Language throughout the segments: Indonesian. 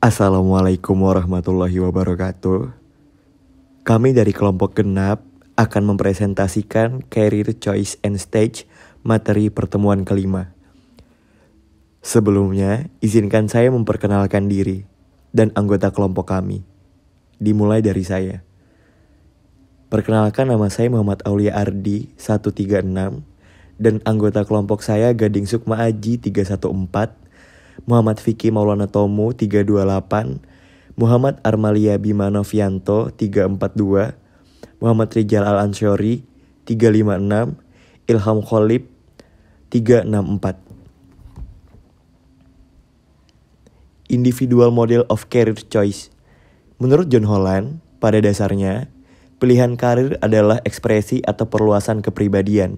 Assalamualaikum warahmatullahi wabarakatuh. Kami dari kelompok genap akan mempresentasikan Career Choice and Stage materi pertemuan kelima. Sebelumnya, izinkan saya memperkenalkan diri dan anggota kelompok kami. Dimulai dari saya. Perkenalkan, nama saya Muhammad Aulia Ardi 136 dan anggota kelompok saya Gading Sukma Aji 314, Muhammad Vicky Maulana Tomu 328, Muhammad Armalia Bima Novianto 342, Muhammad Rijal Al-Ansyori 356, Ilham Kholib 364. Individual Model of Career Choice. Menurut John Holland, pada dasarnya, pilihan karir adalah ekspresi atau perluasan kepribadian,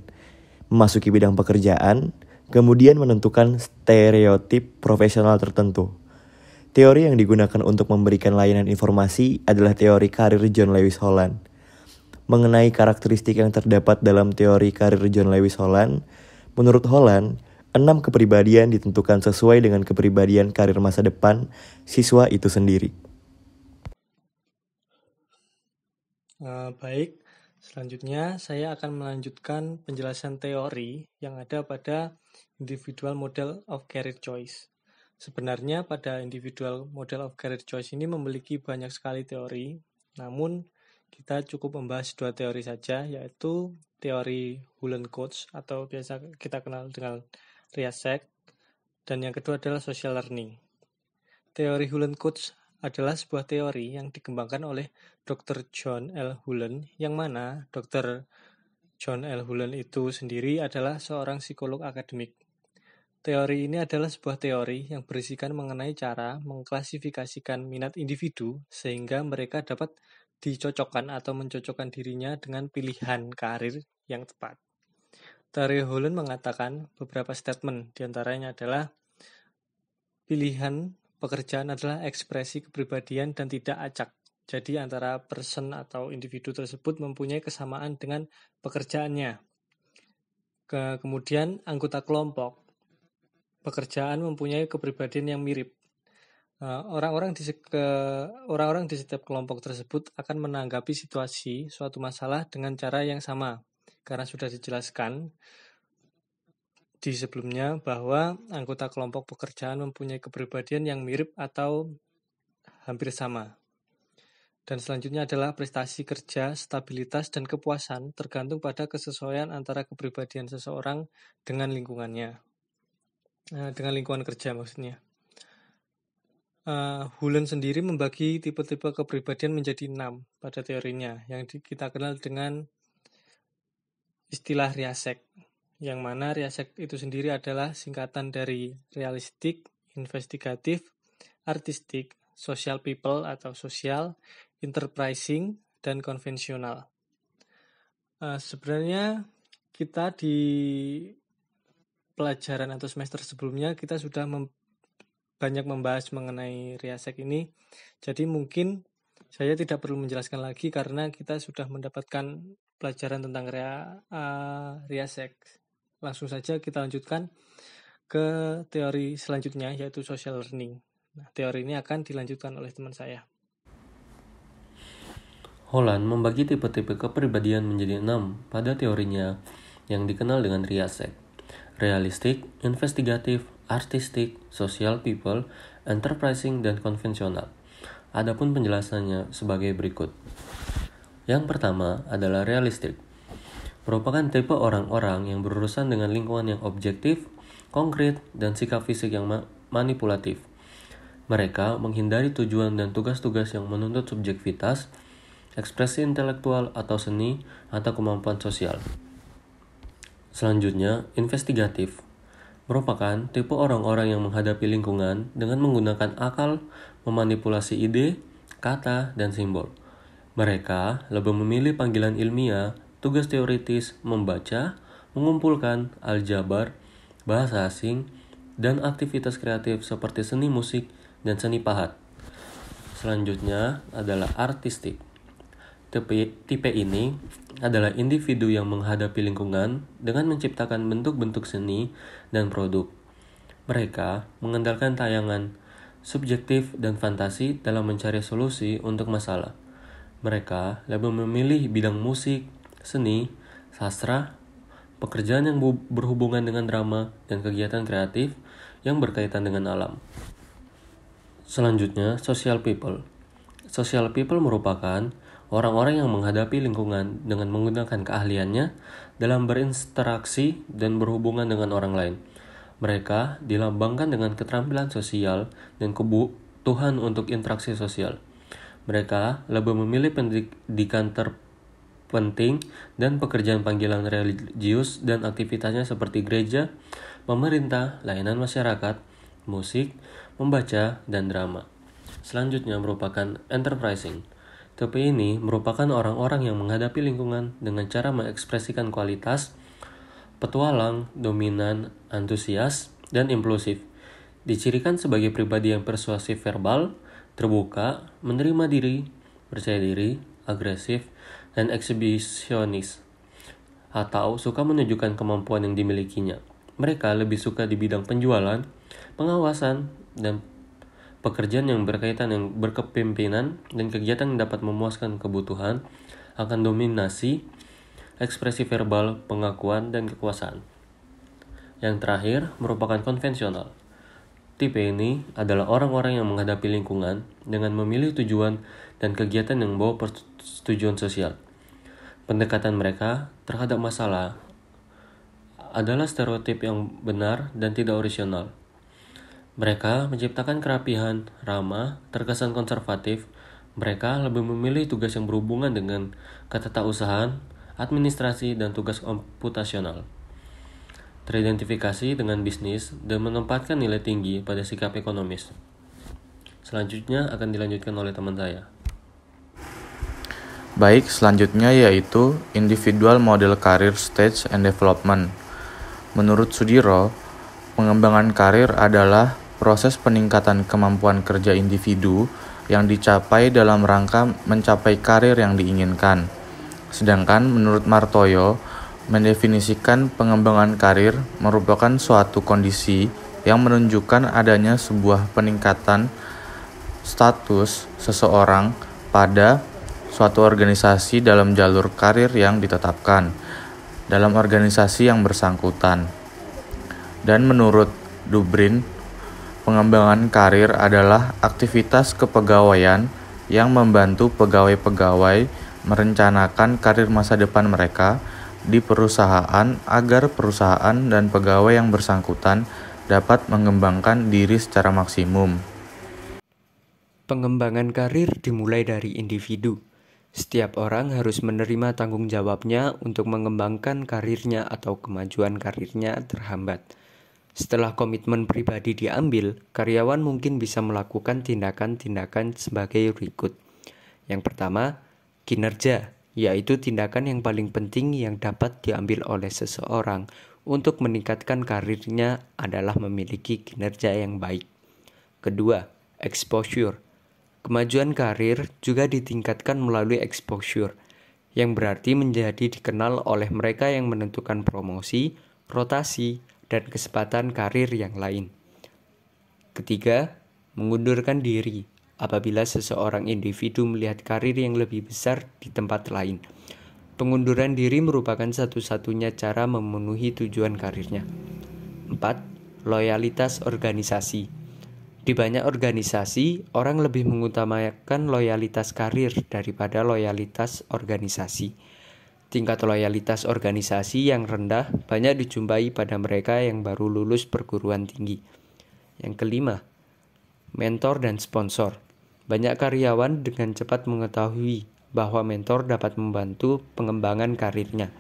memasuki bidang pekerjaan, kemudian menentukan stereotip profesional tertentu. Teori yang digunakan untuk memberikan layanan informasi adalah teori karir John Lewis Holland. Mengenai karakteristik yang terdapat dalam teori karir John Lewis Holland, menurut Holland, 6 kepribadian ditentukan sesuai dengan kepribadian karir masa depan siswa itu sendiri. Baik, selanjutnya saya akan melanjutkan penjelasan teori yang ada pada Individual Model of Career Choice. Sebenarnya pada Individual Model of Career Choice ini memiliki banyak sekali teori, namun kita cukup membahas 2 teori saja, yaitu teori Hulen-Coats atau biasa kita kenal dengan Riasek, dan yang kedua adalah Social Learning. Teori Hulen-Coats adalah sebuah teori yang dikembangkan oleh Dr. John L. Hulen, yang mana Dr. John L. Hulen itu sendiri adalah seorang psikolog akademik. Teori ini adalah sebuah teori yang berisikan mengenai cara mengklasifikasikan minat individu sehingga mereka dapat dicocokkan atau mencocokkan dirinya dengan pilihan karir yang tepat. Teori Hulen mengatakan beberapa statement, diantaranya adalah pilihan pekerjaan adalah ekspresi kepribadian dan tidak acak. Jadi antara person atau individu tersebut mempunyai kesamaan dengan pekerjaannya. Kemudian anggota kelompok, pekerjaan mempunyai kepribadian yang mirip. Orang-orang di setiap kelompok tersebut akan menanggapi situasi suatu masalah dengan cara yang sama. Karena sudah dijelaskan di sebelumnya bahwa anggota kelompok pekerjaan mempunyai kepribadian yang mirip atau hampir sama. Dan selanjutnya adalah prestasi kerja, stabilitas, dan kepuasan tergantung pada kesesuaian antara kepribadian seseorang dengan lingkungannya. Dengan lingkungan kerja maksudnya. Hulen sendiri membagi tipe-tipe kepribadian menjadi 6 pada teorinya, yang kita kenal dengan istilah Riasek, yang mana Riasek itu sendiri adalah singkatan dari realistik, investigatif, artistik, social people atau sosial, enterprising, dan konvensional. Sebenarnya kita di pelajaran atau semester sebelumnya kita sudah banyak membahas mengenai Riasek ini, jadi mungkin saya tidak perlu menjelaskan lagi karena kita sudah mendapatkan pelajaran tentang Riasek. Langsung saja kita lanjutkan ke teori selanjutnya, yaitu social learning. Nah, teori ini akan dilanjutkan oleh teman saya. Holland membagi tipe-tipe kepribadian menjadi 6 pada teorinya yang dikenal dengan Riasek. Realistik, investigatif, artistik, social people, enterprising, dan konvensional. Adapun penjelasannya sebagai berikut. Yang pertama adalah realistik. Merupakan tipe orang-orang yang berurusan dengan lingkungan yang objektif, konkret, dan sikap fisik yang manipulatif. Mereka menghindari tujuan dan tugas-tugas yang menuntut subjektivitas, ekspresi intelektual atau seni, atau kemampuan sosial. Selanjutnya, investigatif. Merupakan tipe orang-orang yang menghadapi lingkungan dengan menggunakan akal, memanipulasi ide, kata, dan simbol. Mereka lebih memilih panggilan ilmiah, tugas teoritis, membaca, mengumpulkan, aljabar, bahasa asing, dan aktivitas kreatif seperti seni musik dan seni pahat. Selanjutnya adalah artistik. Tipe ini adalah individu yang menghadapi lingkungan dengan menciptakan bentuk-bentuk seni dan produk. Mereka mengandalkan tayangan subjektif, dan fantasi dalam mencari solusi untuk masalah. Mereka lebih memilih bidang musik, seni, sastra, pekerjaan yang berhubungan dengan drama, dan kegiatan kreatif yang berkaitan dengan alam. Selanjutnya, social people. Social people merupakan orang-orang yang menghadapi lingkungan dengan menggunakan keahliannya dalam berinteraksi dan berhubungan dengan orang lain. Mereka dilambangkan dengan keterampilan sosial dan kebutuhan untuk interaksi sosial. Mereka lebih memilih pendidikan terpenting dan pekerjaan panggilan religius dan aktivitasnya seperti gereja, pemerintah, layanan masyarakat, musik, membaca, dan drama. Selanjutnya merupakan enterprising. Tipe ini merupakan orang-orang yang menghadapi lingkungan dengan cara mengekspresikan kualitas, petualang, dominan, antusias, dan impulsif. Dicirikan sebagai pribadi yang persuasif verbal, terbuka, menerima diri, percaya diri, agresif, dan eksibisionis, atau suka menunjukkan kemampuan yang dimilikinya. Mereka lebih suka di bidang penjualan, pengawasan, dan pekerjaan yang berkaitan yang berkepemimpinan dan kegiatan yang dapat memuaskan kebutuhan akan dominasi, ekspresi verbal, pengakuan, dan kekuasaan. Yang terakhir merupakan konvensional. Tipe ini adalah orang-orang yang menghadapi lingkungan dengan memilih tujuan dan kegiatan yang membawa persetujuan sosial. Pendekatan mereka terhadap masalah adalah stereotip yang benar dan tidak orisinal. Mereka menciptakan kerapihan, ramah, terkesan konservatif. Mereka lebih memilih tugas yang berhubungan dengan ketetausahaan, administrasi, dan tugas komputasional. Teridentifikasi dengan bisnis dan menempatkan nilai tinggi pada sikap ekonomis. Selanjutnya akan dilanjutkan oleh teman saya. Baik, selanjutnya yaitu Individual Model Career Stage and Development. Menurut Sudiro, pengembangan karir adalah proses peningkatan kemampuan kerja individu yang dicapai dalam rangka mencapai karir yang diinginkan. Sedangkan menurut Martoyo, mendefinisikan pengembangan karir merupakan suatu kondisi yang menunjukkan adanya sebuah peningkatan status seseorang pada suatu organisasi dalam jalur karir yang ditetapkan dalam organisasi yang bersangkutan. Dan menurut Dubrin, pengembangan karir adalah aktivitas kepegawaian yang membantu pegawai-pegawai merencanakan karir masa depan mereka di perusahaan agar perusahaan dan pegawai yang bersangkutan dapat mengembangkan diri secara maksimum. Pengembangan karir dimulai dari individu. Setiap orang harus menerima tanggung jawabnya untuk mengembangkan karirnya atau kemajuan karirnya terhambat. Setelah komitmen pribadi diambil, karyawan mungkin bisa melakukan tindakan-tindakan sebagai berikut. Yang pertama, kinerja, yaitu tindakan yang paling penting yang dapat diambil oleh seseorang untuk meningkatkan karirnya adalah memiliki kinerja yang baik. Kedua, exposure. Kemajuan karir juga ditingkatkan melalui exposure, yang berarti menjadi dikenal oleh mereka yang menentukan promosi, rotasi, dan kesempatan karir yang lain. Ketiga, mengundurkan diri apabila seseorang individu melihat karir yang lebih besar di tempat lain. Pengunduran diri merupakan satu-satunya cara memenuhi tujuan karirnya. 4. Loyalitas organisasi. Di banyak organisasi, orang lebih mengutamakan loyalitas karir daripada loyalitas organisasi. Tingkat loyalitas organisasi yang rendah banyak dijumpai pada mereka yang baru lulus perguruan tinggi. Yang kelima, mentor dan sponsor. Banyak karyawan dengan cepat mengetahui bahwa mentor dapat membantu pengembangan karirnya.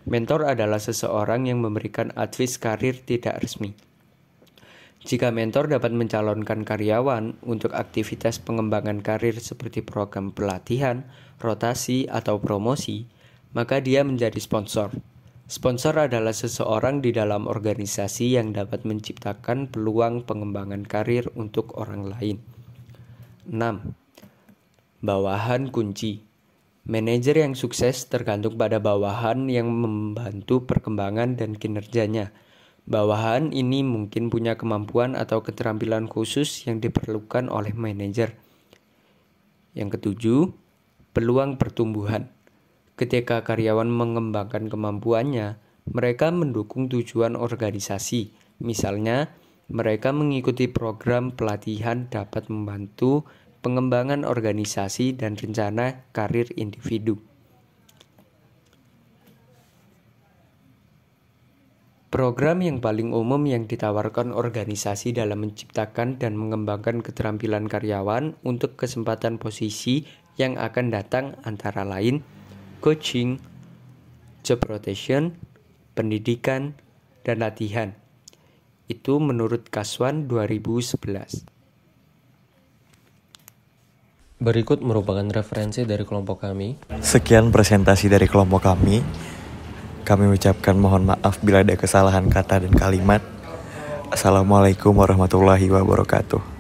Mentor adalah seseorang yang memberikan advice karir tidak resmi. Jika mentor dapat mencalonkan karyawan untuk aktivitas pengembangan karir seperti program pelatihan, rotasi, atau promosi, maka dia menjadi sponsor. Sponsor adalah seseorang di dalam organisasi yang dapat menciptakan peluang pengembangan karir untuk orang lain. 6. Bawahan kunci. Manajer yang sukses tergantung pada bawahan yang membantu perkembangan dan kinerjanya. Bawahan ini mungkin punya kemampuan atau keterampilan khusus yang diperlukan oleh manajer. Yang ketujuh, peluang pertumbuhan. Ketika karyawan mengembangkan kemampuannya, mereka mendukung tujuan organisasi. Misalnya, mereka mengikuti program pelatihan dapat membantu pengembangan organisasi dan rencana karir individu. Program yang paling umum yang ditawarkan organisasi dalam menciptakan dan mengembangkan keterampilan karyawan untuk kesempatan posisi yang akan datang antara lain coaching, job rotation, pendidikan, dan latihan. Itu menurut Kaswan 2011. Berikut merupakan referensi dari kelompok kami. Sekian presentasi dari kelompok kami. Kami ucapkan mohon maaf bila ada kesalahan kata dan kalimat. Assalamualaikum warahmatullahi wabarakatuh.